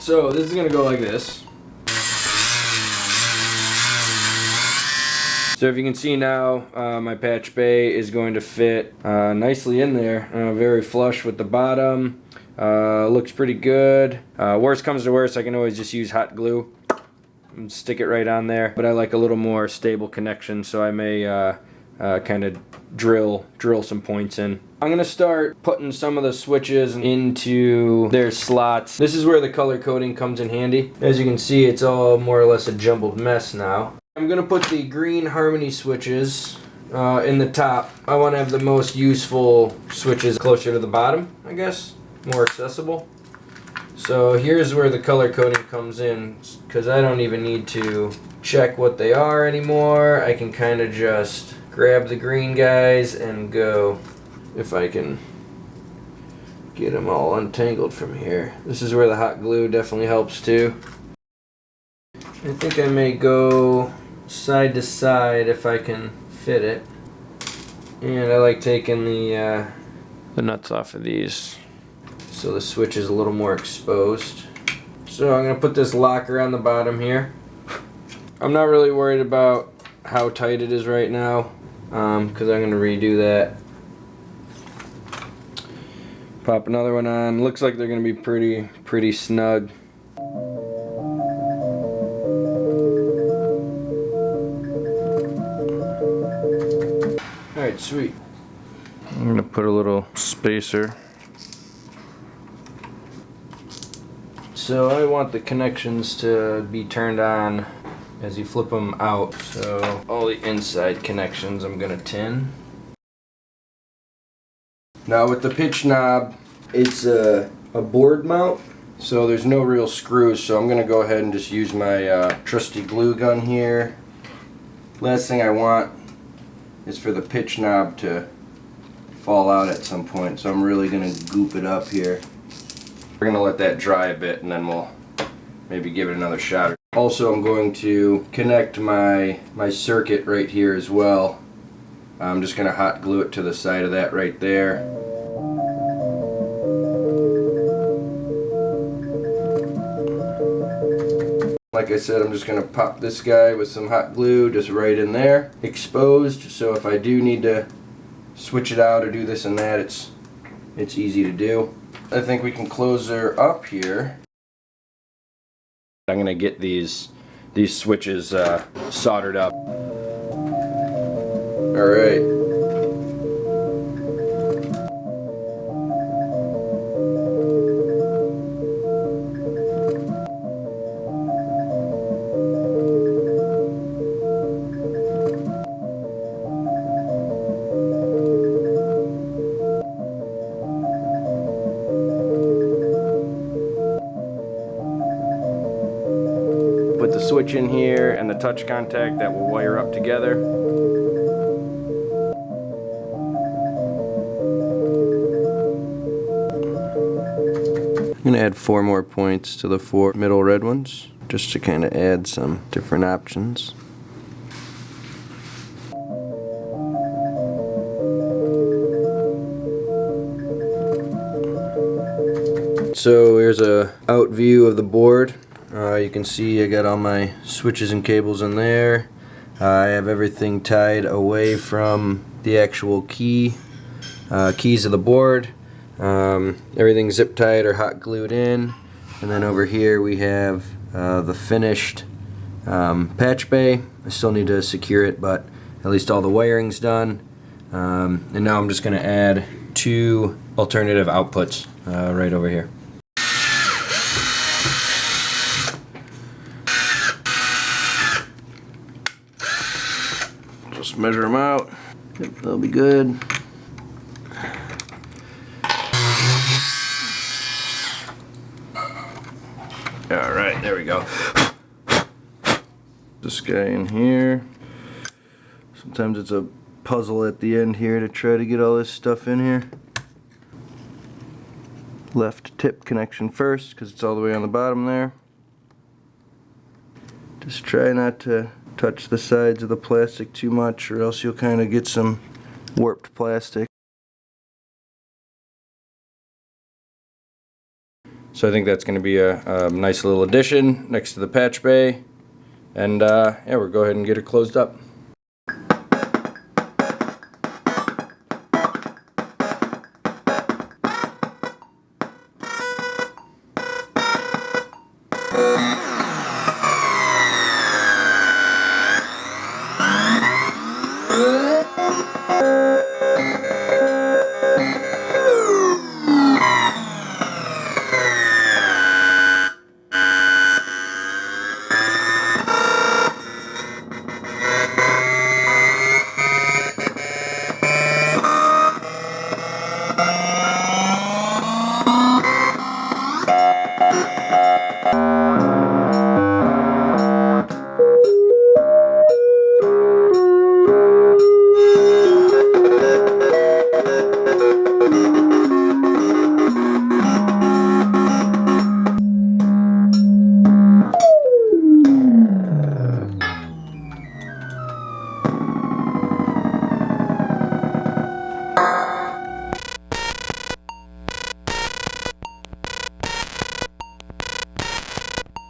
So this is going to go like this. So if you can see now, my patch bay is going to fit nicely in there, very flush with the bottom. Looks pretty good. Worst comes to worst, I can always just use hot glue and stick it right on there. But I like a little more stable connection, so I may kind of drill some points in. I'm gonna start putting some of the switches into their slots. This is where the color coding comes in handy. As you can see, it's all more or less a jumbled mess now. I'm gonna put the green harmony switches in the top. I want to have the most useful switches closer to the bottom, I guess, more accessible. So here's where the color coding comes in, because I don't even need to check what they are anymore. I can kind of just grab the green guys and go, if I can get them all untangled from here. This is where the hot glue definitely helps too. I think I may go side to side if I can fit it. And I like taking the nuts off of these so the switch is a little more exposed. So I'm going to put this locker on the bottom here. I'm not really worried about how tight it is right now because I'm going to redo that. Pop another one on. Looks like they're going to be pretty snug. Alright, sweet. I'm going to put a little spacer. So I want the connections to be turned on as you flip them out. So all the inside connections I'm going to tin. Now with the pitch knob, it's a board mount, so there's no real screws, so I'm going to go ahead and just use my trusty glue gun here. Last thing I want is for the pitch knob to fall out at some point, so I'm really going to goop it up here. We're going to let that dry a bit and then we'll maybe give it another shot. Also, I'm going to connect my circuit right here as well. I'm just going to hot glue it to the side of that right there. Like I said, I'm just going to pop this guy with some hot glue just right in there, exposed, so if I do need to switch it out or do this and that, it's easy to do. I think we can close her up here. I'm going to get these switches soldered up. Alright. Put the switch in here and the touch contact that will wire up together. I'm going to add 4 more points to the 4 middle red ones, just to kind of add some different options. So here's a out view of the board. You can see I got all my switches and cables in there. I have everything tied away from the actual keys of the board. Everything's zip tied or hot glued in. And then over here we have the finished patch bay. I still need to secure it, but at least all the wiring's done. And now I'm just going to add 2 alternative outputs right over here. Just measure them out. Yep, they'll be good. Alright, there we go. This guy in here. Sometimes it's a puzzle at the end here to try to get all this stuff in here. Left tip connection first because it's all the way on the bottom there. Just try not to touch the sides of the plastic too much, or else you'll kind of get some warped plastic. So I think that's going to be a nice little addition next to the patch bay. And yeah, we'll go ahead and get it closed up.